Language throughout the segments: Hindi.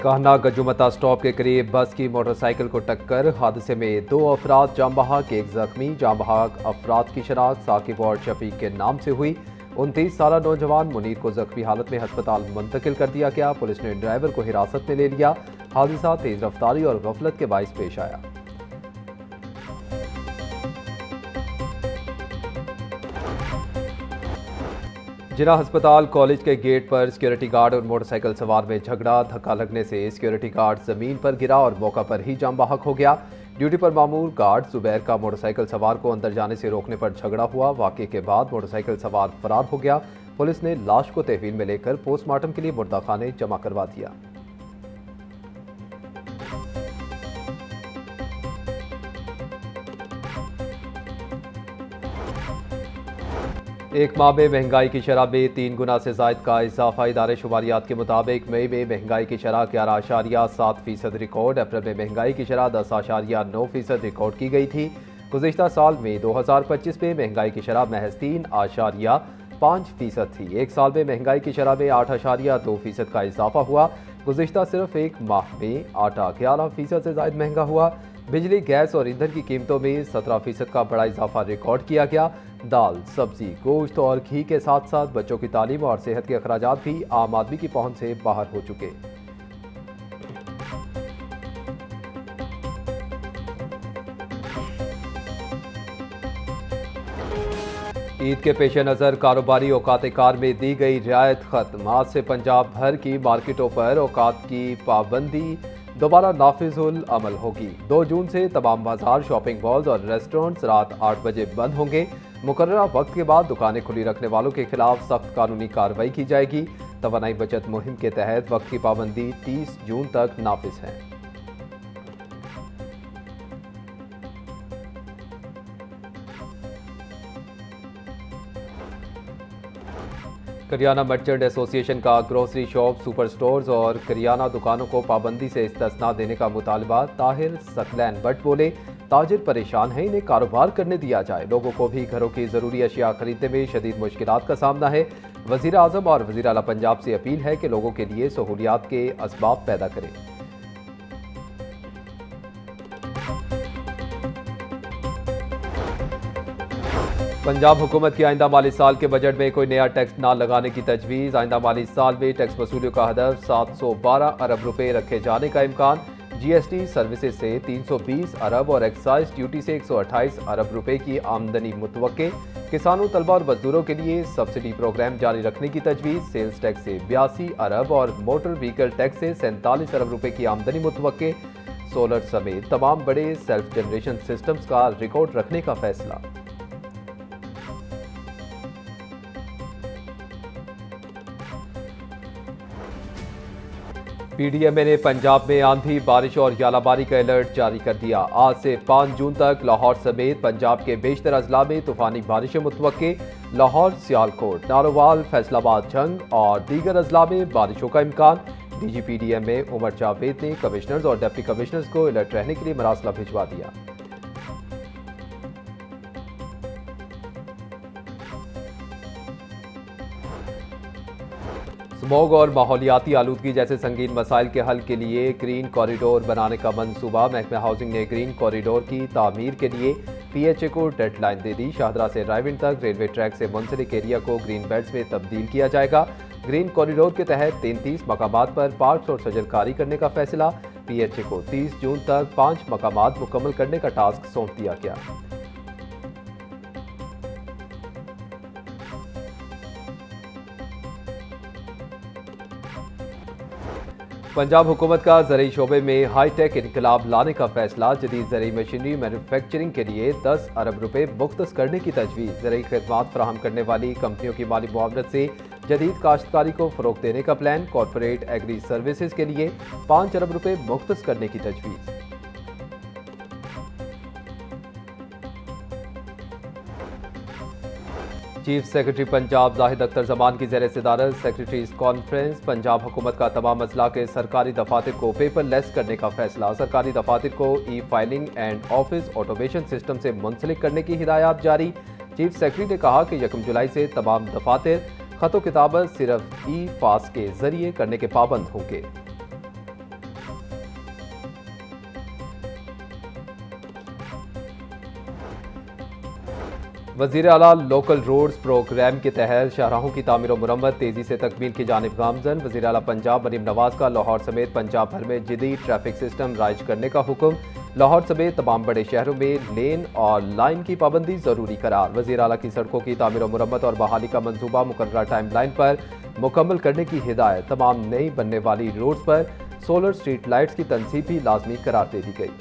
कान्हा गजुमता स्टॉप के करीब बस की मोटरसाइकिल को टक्कर, हादसे में 2 अफराद जाम बहक, एक जख्मी। जाम बहक अफराद की शनाख्त साकिब और शफीक के नाम से हुई। 29 साला नौजवान मुनीर को जख्मी हालत में अस्पताल मुंतकिल कर दिया गया। पुलिस ने ड्राइवर को हिरासत में ले लिया। हादसा तेज रफ्तारी और गफलत के बाइस पेश आया। जिला अस्पताल कॉलेज के गेट पर सिक्योरिटी गार्ड और मोटरसाइकिल सवार में झगड़ा, धक्का लगने से सिक्योरिटी गार्ड जमीन पर गिरा और मौका पर ही जाम बहक हो गया। ड्यूटी पर मामूर गार्ड जुबैर का मोटरसाइकिल सवार को अंदर जाने से रोकने पर झगड़ा हुआ। वाकये के बाद मोटरसाइकिल सवार फरार हो गया। पुलिस ने लाश को तहवील में लेकर पोस्टमार्टम के लिए मुर्दाखाने जमा करवा दिया। एक माह में महंगाई की शरह में 3 गुना से जायद का इजाफा। इदारे शुमारियात के मुताबिक मई में महंगाई की शरह 11.7% रिकॉर्ड। अप्रैल में महंगाई की शरह 10.9% रिकॉर्ड की गई थी। गुज़िश्ता साल में 2025 में महंगाई की शरह महज 3.5% थी। एक साल में महंगाई की शरह में 8.2% का इजाफा हुआ। गुज़िश्ता सिर्फ एक माह में आटा 11% से जायद महंगा हुआ। बिजली, गैस और ईंधन की कीमतों में 17% का बड़ा इजाफा रिकॉर्ड किया गया। दाल, सब्जी, गोश्त और घी के साथ साथ बच्चों की तालीम और सेहत के अखराजात भी आम आदमी की पहुंच से बाहर हो चुके। ईद के पेश नज़र कारोबारी औकात कार में दी गई रियायत खत्म। आज से पंजाब भर की मार्केटों पर औकात की पाबंदी दोबारा नाफिजुल अमल होगी। 2 जून से तमाम बाजार, शॉपिंग मॉल्स और रेस्टोरेंट्स रात 8 बजे बंद होंगे। मुकर्ररा वक्त के बाद दुकानें खुली रखने वालों के खिलाफ सख्त कानूनी कार्रवाई की जाएगी। तवानाई बचत मुहिम के तहत वक्त की पाबंदी 30 जून तक नाफिज है। करियाना मर्चेंट एसोसिएशन का ग्रोसरी शॉप, सुपर स्टोर्स और करियाना दुकानों को पाबंदी से इस्तिस्ना देने का मुतालबा। ताहिर सकलैन बट बोले, ताजिर परेशान हैं, इन्हें कारोबार करने दिया जाए। लोगों को भी घरों की ज़रूरी अशिया खरीदने में शदीद मुश्किलात का सामना है। वज़ीर आज़म और वज़ीर आला पंजाब से अपील है कि लोगों के लिए सहूलियात के असबाब पैदा करें। पंजाब हुकूमत की आइंदा माली साल के बजट में कोई नया टैक्स ना लगाने की तजवीज़। आइंदा माली साल में टैक्स वसूलियों का हदफ 712 अरब रुपए रखे जाने का इम्कान। जीएसटी सर्विसेज से 320 अरब और एक्साइज ड्यूटी से 128 अरब रुपए की आमदनी मुतवक्के। किसानों, तलबा और मजदूरों के लिए सब्सिडी प्रोग्राम जारी रखने की तजवीज़। सेल्स टैक्स से 82 अरब और मोटर व्हीकल टैक्स से 47 अरब रुपए की आमदनी मुतवक्के। सोलर समेत तमाम बड़े सेल्फ जनरेशन सिस्टम्स का रिकॉर्ड रखने का फैसला। पीडीएमए ने पंजाब में आंधी, बारिश और यालाबारी का अलर्ट जारी कर दिया। आज से 5 जून तक लाहौर समेत पंजाब के बेशतर अजला में तूफानी बारिशें मुतवक्के। लाहौर, सियालकोट, नारोवाल, फैसलाबाद, झंग और दीगर अजला में बारिशों का इम्कान। डीजी पीडीएमए उमर जावेद ने कमिश्नर्स और डिप्टी कमिश्नर्स को अलर्ट रहने के लिए मरासला भिजवा दिया। स्मॉग और माहौलियाती आलूदगी जैसे संगीन मसाइल के हल के लिए ग्रीन कॉरिडोर बनाने का मंसूबा। महकमा हाउसिंग ने ग्रीन कॉरिडोर की तामीर के लिए पीएचए को डेडलाइन दे दी। शाहदरा से रायविंड तक रेलवे ट्रैक से मुंसलिक एरिया को ग्रीन बेल्ट्स में तब्दील किया जाएगा। ग्रीन कॉरिडोर के तहत 33 मकामात पर पार्क्स और शजरकारी करने का फैसला। पीएचए को 30 जून तक 5 मकामात मुकम्मल करने का टास्क सौंप दिया गया। पंजाब हुकूमत का ज़रई शोबे में हाईटेक इनकलाब लाने का फैसला। जदीद ज़रई मशीनरी मैन्युफैक्चरिंग के लिए 10 अरब रुपए मुख्तस करने की तजवीज़। ज़रई खदमात फराहम करने वाली कंपनियों की माली मुआवनत से जदीद काश्तकारी को फ़रोग़ देने का प्लान। कॉरपोरेट एग्री सर्विसेज के लिए 5 अरब रुपए मुख्तस करने की तजवीज़। चीफ सेक्रेटरी पंजाब जाहिद अख्तर जमान की ज़ेर सदारत सेक्रेटरीज कॉन्फ्रेंस। पंजाब हुकूमत का तमाम अजला के सरकारी दफातर को पेपरलेस करने का फैसला। सरकारी दफातर को ई filing and office automation system से मुंसलिक करने की हिदायत जारी। चीफ सेक्रेटरी ने कहा कि 1 जुलाई से तमाम दफातर खतो किताबत सिर्फ ई फास के जरिए करने के पाबंद होंगे। वज़ीर आला लोकल रोड्स प्रोग्राम के तहत शाहराहों की तामीर और मुरम्मत तेजी से तकमील की जानिब गामजन। वज़ीर आला पंजाब मरीम नवाज का लाहौर समेत पंजाब भर में जदीद ट्रैफिक सिस्टम राइज करने का हुक्म। लाहौर समेत तमाम बड़े शहरों में लेन और लाइन की पाबंदी जरूरी करार। वज़ीर आला की सड़कों की तामीर और मुरम्मत और बहाली का मंसूबा मुकर्ररा टाइम लाइन पर मुकम्मल करने की हिदायत। तमाम नई बनने वाली रोड्स पर सोलर स्ट्रीट लाइट्स की तनसीब भी लाजमी करार दे दी गई।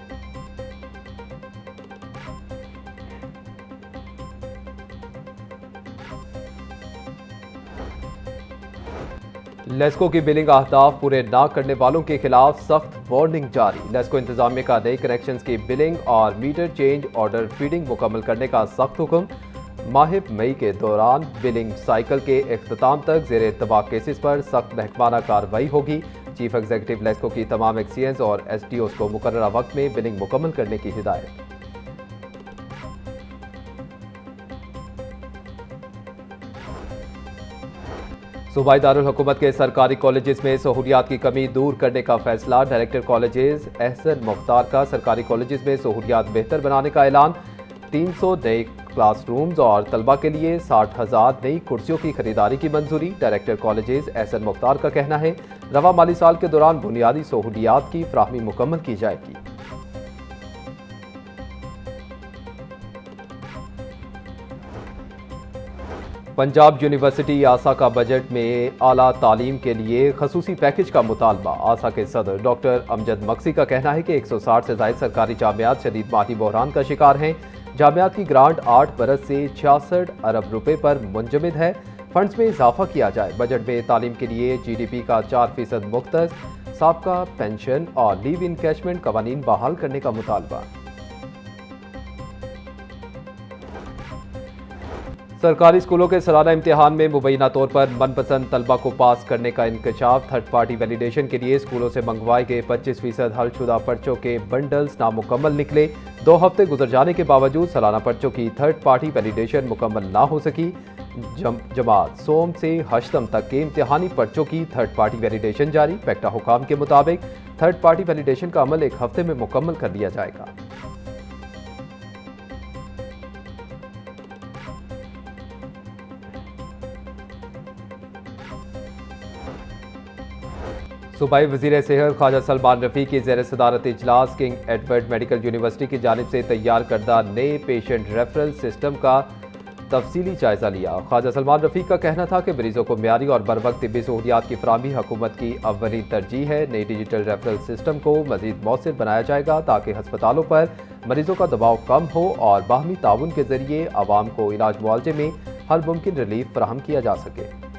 लेस्को की बिलिंग अहदाफ पूरे न करने वालों के खिलाफ सख्त वार्निंग जारी। लेस्को इंतजामिया का नई कनेक्शंस की बिलिंग और मीटर चेंज ऑर्डर फीडिंग मुकम्मल करने का सख्त हुक्म। माह मई के दौरान बिलिंग साइकिल के इख्तिताम तक जेर इत्तबाक केसेस पर सख्त महकमाना कार्रवाई होगी। चीफ एग्जीक्यूटिव लेस्को की तमाम एक्सीएंस और एसडीओस को मुकर्ररा वक्त में बिलिंग मुकम्मल करने की हिदायत। सूबाई दारुल हुकूमत के सरकारी कॉलेजेस में सहूलियात की कमी दूर करने का फैसला। डायरेक्टर कॉलेजेस एहसन मुख्तार का सरकारी कॉलेजेस में सहूलियात बेहतर बनाने का ऐलान। 300 नए क्लासरूम्स और तलबा के लिए 60,000 नई कुर्सियों की खरीदारी की मंजूरी। डायरेक्टर कॉलेजेस एहसन मुख्तार का कहना है रवा माली साल के दौरान बुनियादी सहूलियात की फ्राहमी मुकम्मल की जाएगी। पंजाब यूनिवर्सिटी आसा का बजट में आला तालीम के लिए खसूसी पैकेज का मुतालबा। आसा के सदर डॉक्टर अमजद मक्सी का कहना है कि 160 से ज्यादा सरकारी जामियात शदीद माली बहरान का शिकार हैं। जामियात की ग्रांट 8 बरस से 66 अरब रुपए पर मुंजमद है। फंड्स में इजाफा किया जाए। बजट में तालीम के लिए GDP का 4% मुख्तस, साबका पेंशन और लीव इनकैशमेंट कवानीन बहाल करने का मुतालबा। सरकारी स्कूलों के सालाना इम्तिहान में मुबैना तौर पर मनपसंद तलबा को पास करने का इंकशाफ। थर्ड पार्टी वैलिडेशन के लिए स्कूलों से मंगवाए गए 25% हलशुदा पर्चों के बंडल्स नामुकम्मल निकले। 2 हफ्ते गुजर जाने के बावजूद सालाना पर्चों की थर्ड पार्टी वैलिडेशन मुकम्मल ना हो सकी। जमात सोम से हश्तम तक के इम्तिहानी पर्चों की थर्ड पार्टी वैलिडेशन जारी। पैक्टा हुकाम के मुताबिक थर्ड पार्टी वैलिडेशन का अमल 1 हफ्ते में मुकम्मल कर लिया जाएगा। सूबाई वज़ीर सेहत ख्वाजा सलमान रफ़ी की ज़ेर सदारत इजलास किंग एडवर्ड मेडिकल यूनिवर्सिटी की जानिब से तैयार करदा नए पेशेंट रेफरल सिस्टम का तफसीली जायजा लिया। ख्वाजा सलमान रफ़ी का कहना था कि मरीजों को म्यारी और बर वक्त तिब्बी सहूलियात की फराहमी हुकूमत की अव्वलीन तरजीह है। नई डिजिटल रेफरल सिस्टम को मज़ीद मौसर बनाया जाएगा ताकि हस्पतालों पर मरीजों का दबाव कम हो और बाहमी ताउन के जरिए आवाम को इलाज मुआवजे में हर मुमकिन रिलीफ फराहम किया जा सके।